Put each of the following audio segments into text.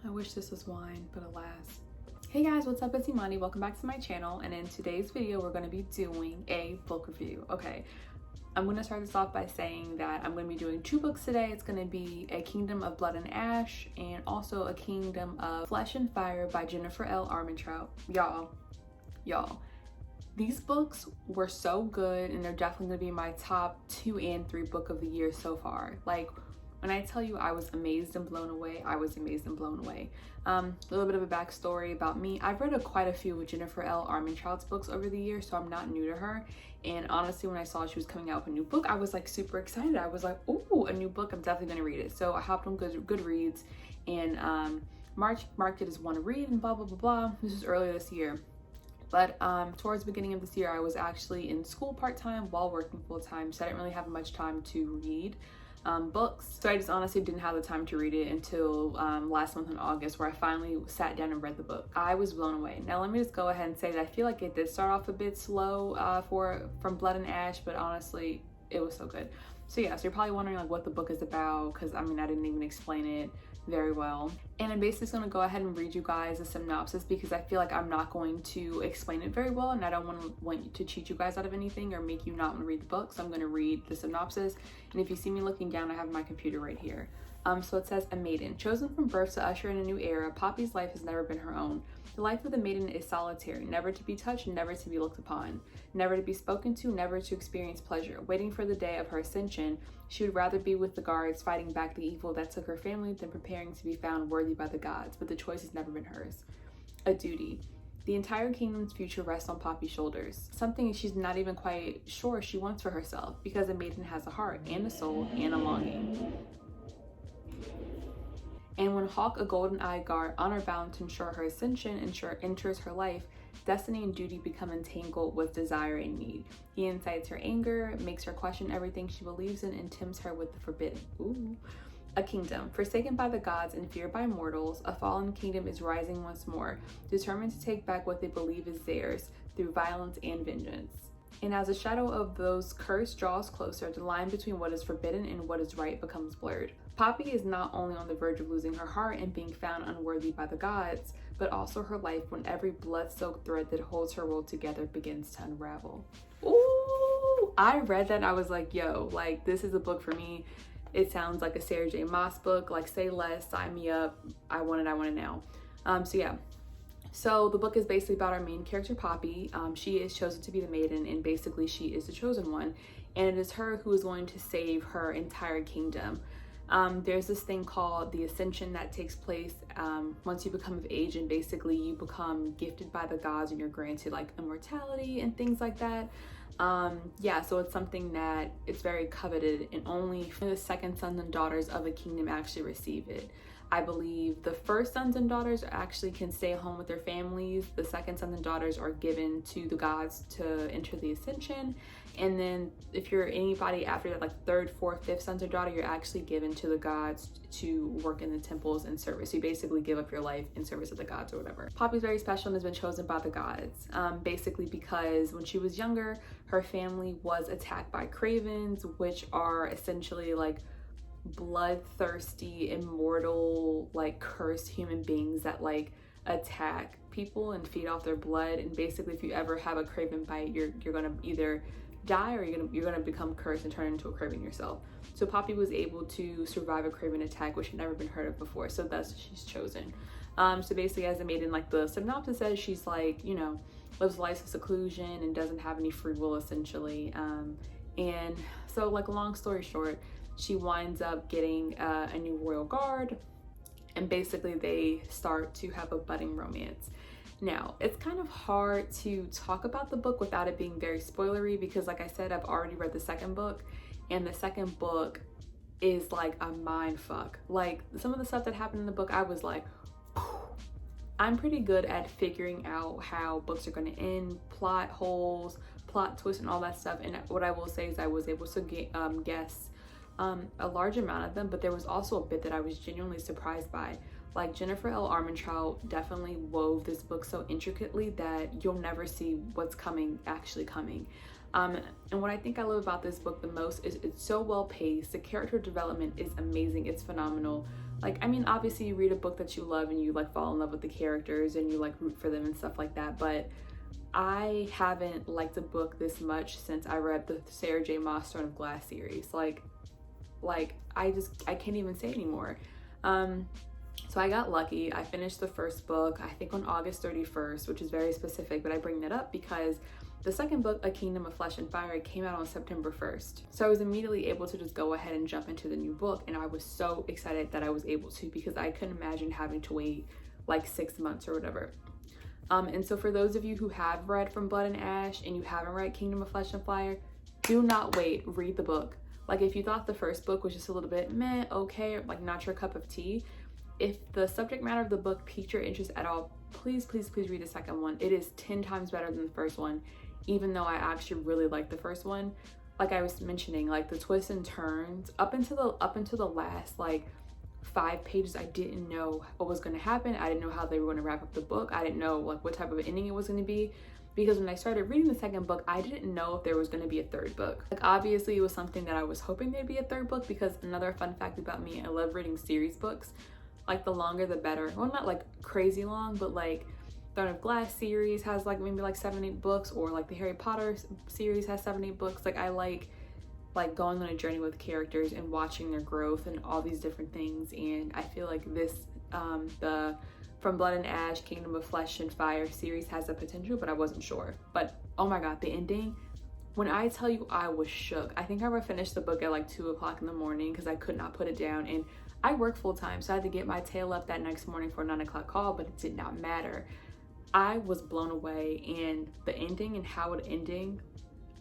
I wish this was wine, but alas. Hey guys, what's up? It's Imani. Welcome back to my channel, and in today's video we're going to be doing a book review. Okay, I'm going to start this off by saying that I'm going to be doing two books today. It's going to be A Kingdom of Blood and Ash and also A Kingdom of Flesh and Fire by Jennifer L. Armentrout. Y'all, these books were so good, and they're definitely going to be my top 2 and 3 book of the year so far. Like, when I tell you I was amazed and blown away, I was amazed and blown away. A little bit of a backstory about me. I've read quite a few of Jennifer L. Armentrout's books over the years, so I'm not new to her. And honestly, when I saw she was coming out with a new book, I was like super excited. I was like, ooh, a new book, I'm definitely gonna read it. So I hopped on GoodReads and marked it as one to read and blah, blah, blah, blah. This was earlier this year. But towards the beginning of this year, I was actually in school part-time while working full-time, so I didn't really have much time to read books. So I just honestly didn't have the time to read it until last month in August, where I finally sat down and read the book. I was blown away. Now let me just go ahead and say that I feel like it did start off a bit slow from Blood and Ash, but honestly, it was so good. So yeah, so you're probably wondering like what the book is about, because I mean, I didn't even explain it very well. And I'm basically going to go ahead and read you guys a synopsis, because I feel like I'm not going to explain it very well, and I don't want to cheat you guys out of anything or make you not want to read the book. So I'm going to read the synopsis, and if you see me looking down, I have my computer right here. So it says, a maiden chosen from birth to usher in a new era, Poppy's life has never been her own. The life of the maiden is solitary, never to be touched, never to be looked upon, never to be spoken to, never to experience pleasure. Waiting for the day of her ascension, she would rather be with the guards fighting back the evil that took her family than preparing to be found worthy by the gods, but the choice has never been hers. A duty. The entire kingdom's future rests on Poppy's shoulders, something she's not even quite sure she wants for herself, because a maiden has a heart and a soul and a longing. And when Hawk, a golden-eyed guard, honor-bound to ensure her ascension, enters her life, destiny and duty become entangled with desire and need. He incites her anger, makes her question everything she believes in, and tempts her with the forbidden. Ooh. A kingdom. Forsaken by the gods and feared by mortals, a fallen kingdom is rising once more, determined to take back what they believe is theirs through violence and vengeance. And as the shadow of those cursed draws closer, the line between what is forbidden and what is right becomes blurred. Poppy is not only on the verge of losing her heart and being found unworthy by the gods, but also her life when every blood-soaked thread that holds her world together begins to unravel. Ooh! I read that and I was like, yo, like, this is a book for me. It sounds like a Sarah J. Maas book. Like, say less, sign me up. I want it now. So yeah. So the book is basically about our main character, Poppy. She is chosen to be the maiden, and basically she is the chosen one. And it is her who is going to save her entire kingdom. There's this thing called the Ascension that takes place once you become of age, and basically you become gifted by the gods and you're granted like immortality and things like that. Yeah, so it's something that it's very coveted, and only the second sons and daughters of a kingdom actually receive it. I believe the first sons and daughters actually can stay home with their families. The second sons and daughters are given to the gods to enter the ascension. And then if you're anybody after that, like third, fourth, fifth sons or daughter, you're actually given to the gods to work in the temples and service. You basically give up your life in service of the gods or whatever. Poppy's very special and has been chosen by the gods, basically because when she was younger, her family was attacked by cravens, which are essentially like bloodthirsty, immortal, like cursed human beings that like attack people and feed off their blood. And basically, if you ever have a craven bite, you're gonna either die or you're gonna become cursed and turn into a craven yourself. So Poppy was able to survive a craven attack, which had never been heard of before. So thus she's chosen. So basically, as a maiden, like the synopsis says, she's like, you know, lives a life of seclusion and doesn't have any free will essentially. And so, like, long story short, she winds up getting a new royal guard, and basically they start to have a budding romance. Now, it's kind of hard to talk about the book without it being very spoilery, because like I said, I've already read the second book, and the second book is like a mind fuck. Like, some of the stuff that happened in the book, I was like, I'm pretty good at figuring out how books are going to end, plot holes, plot twists, and all that stuff. And what I will say is I was able to guess a large amount of them, but there was also a bit that I was genuinely surprised by. Like, Jennifer L. Armentrout definitely wove this book so intricately that you'll never see what's actually coming. And what I think I love about this book the most is it's so well paced. The character development is amazing. It's phenomenal. like, I mean, obviously you read a book that you love and you like fall in love with the characters and you like root for them and stuff like that, but I haven't liked a book this much since I read the Sarah J. Maas Throne of Glass series. Like I can't even say anymore. So I got lucky. I finished the first book, I think on August 31st, which is very specific, but I bring that up because the second book, A Kingdom of Flesh and Fire, came out on September 1st. So I was immediately able to just go ahead and jump into the new book, and I was so excited that I was able to, because I couldn't imagine having to wait like 6 months or whatever. And so for those of you who have read From Blood and Ash and you haven't read Kingdom of Flesh and Fire, do not wait, read the book. Like, if you thought the first book was just a little bit meh, okay, like not your cup of tea, if the subject matter of the book piqued your interest at all, please read the second one. It is 10 times better than the first one, even though I actually really liked the first one. Like I was mentioning, like the twists and turns up until the last like 5 pages, I didn't know what was going to happen. I didn't know how they were going to wrap up the book. I didn't know like what type of ending it was going to be, because when I started reading the second book, I didn't know if there was going to be a third book. Like, obviously it was something that I was hoping there'd be a third book, because another fun fact about me, I love reading series books. Like, the longer the better. Well, not like crazy long, but like Throne of Glass series has like maybe like 7-8 books, or like the Harry Potter series has 7-8 books. Like, I like going on a journey with characters and watching their growth and all these different things. And I feel like this the From Blood and Ash, Kingdom of Flesh and Fire series has the potential, but I wasn't sure. But oh my god, the ending, when I tell you, I was shook. I think I finished the book at like 2 o'clock in the morning because I could not put it down, and I work full time, so I had to get my tail up that next morning for a 9 o'clock call, but it did not matter. I was blown away, and the ending and how it ending,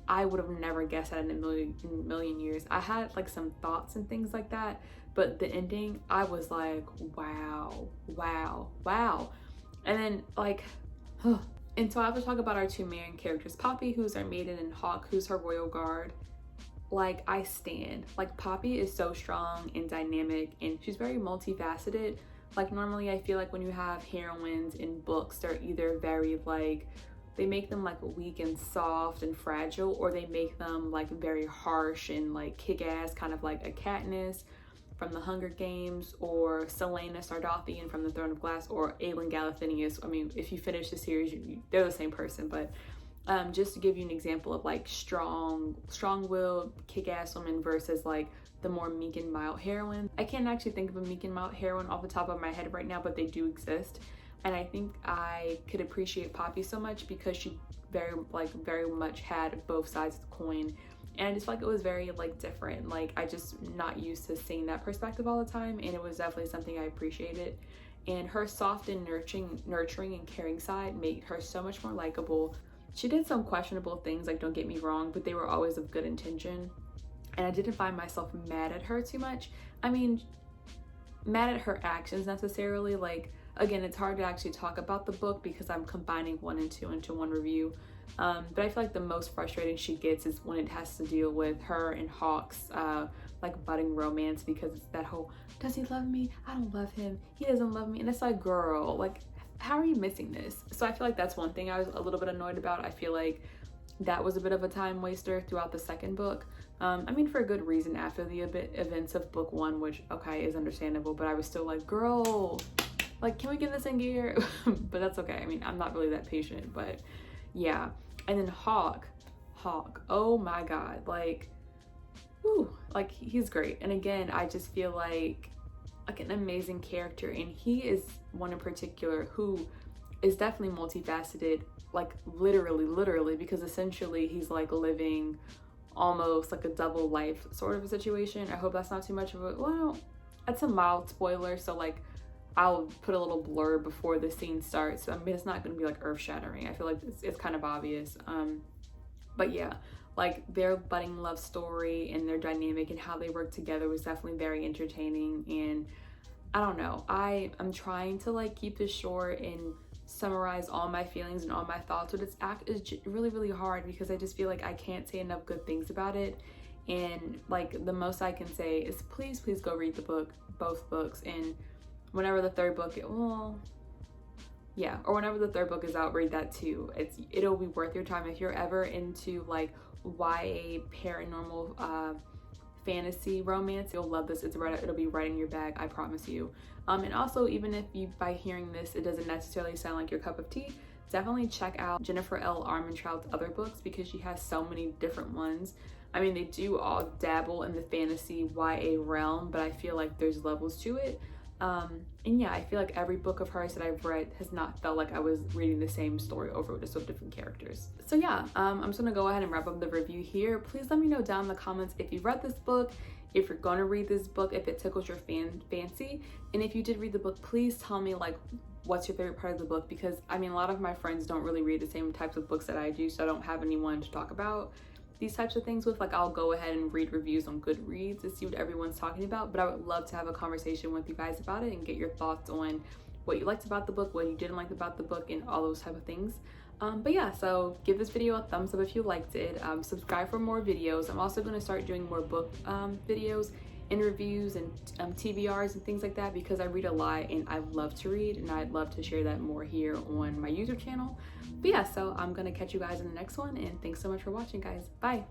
I would have never guessed that in a million years. I had like some thoughts and things like that, but the ending, I was like, wow. And then like, and so I have to talk about our two main characters, Poppy, who's our maiden, and Hawk, who's her royal guard. Like, I stand. Like, Poppy is so strong and dynamic, and she's very multifaceted. Like, normally I feel like when you have heroines in books, they're either very like, they make them like weak and soft and fragile, or they make them like very harsh and like kick-ass, kind of like a Katniss from the Hunger Games, or Selena Sardothian from the Throne of Glass, or Aelin Galathinius. I mean, if you finish the series, they're the same person, but just to give you an example of like strong-willed, kick-ass woman versus like the more meek and mild heroine. I can't actually think of a meek and mild heroine off the top of my head right now, but they do exist. And I think I could appreciate Poppy so much because she very much had both sides of the coin. And I just felt like it was very like different. Like, I just not used to seeing that perspective all the time, and it was definitely something I appreciated. And her soft and nurturing and caring side made her so much more likable. She did some questionable things, like, don't get me wrong, but they were always of good intention. And I didn't find myself mad at her too much. I mean, mad at her actions necessarily. Like, again, it's hard to actually talk about the book because I'm combining 1 and 2 into one review. But I feel like the most frustrating she gets is when it has to deal with her and Hawk's like budding romance, because it's that whole, does he love me? I don't love him. He doesn't love me. And it's like, girl, like, how are you missing this? So I feel like that's one thing I was a little bit annoyed about. I feel like that was a bit of a time waster throughout the second book. I mean, for a good reason after the events of book 1, which, okay, is understandable, but I was still like, girl, like, can we get this in gear? But that's okay. I mean, I'm not really that patient, but yeah. And then Hawk, oh my god, like, whew, like, he's great. And again, I just feel like an amazing character, and he is one in particular who is definitely multifaceted, like literally, because essentially he's like living almost like a double life sort of a situation. I hope that's not too much of a, well, that's a mild spoiler, so like I'll put a little blurb before the scene starts. I mean, it's not going to be like earth-shattering. I feel like it's kind of obvious. But yeah, like their budding love story and their dynamic and how they work together was definitely very entertaining. And I don't know, I'm trying to like keep this short and summarize all my feelings and all my thoughts, but it's really hard because I just feel like I can't say enough good things about it. And like the most I can say is please go read the book, both books, and whenever the third book, whenever the third book is out, read that too. It'll be worth your time if you're ever into like YA paranormal fantasy romance, you'll love this. It'll be right in your bag, I promise you. And also, even if you, by hearing this, it doesn't necessarily sound like your cup of tea, definitely check out Jennifer L. Armentrout's other books because she has so many different ones. I mean, they do all dabble in the fantasy YA realm, but I feel like there's levels to it. And yeah, I feel like every book of hers that I've read has not felt like I was reading the same story over just with different characters. So yeah, I'm just gonna go ahead and wrap up the review here. Please let me know down in the comments if you read this book, if you're gonna read this book, if it tickles your fancy, and if you did read the book, please tell me like what's your favorite part of the book, because I mean, a lot of my friends don't really read the same types of books that I do, so I don't have anyone to talk about these types of things with. Like, I'll go ahead and read reviews on GoodReads to see what everyone's talking about, but I would love to have a conversation with you guys about it and get your thoughts on what you liked about the book, what you didn't like about the book, and all those type of things. But yeah, so give this video a thumbs up if you liked it. Subscribe for more videos. I'm also going to start doing more book videos and reviews and TBRs and things like that, because I read a lot and I love to read, and I'd love to share that more here on my YouTube channel. But yeah, so I'm gonna catch you guys in the next one, and thanks so much for watching, guys. Bye.